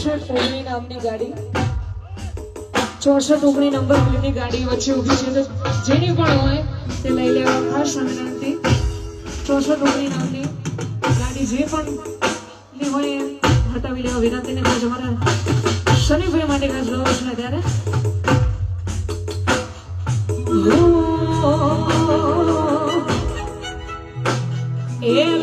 64 નામની ગાડી 64 નંબર પ્લેટની ગાડી વચ્ચે ઊભી છે તો જેની પણ હોય તે લઈ લેવા ખાસ વિનંતી 64 નામની ગાડી જે પણ ની હોય હટાવી લેવા વિનંતી ને ખાસ અમારા શનિભાઈ માટે ખાસ લાવો છે ત્યારે એ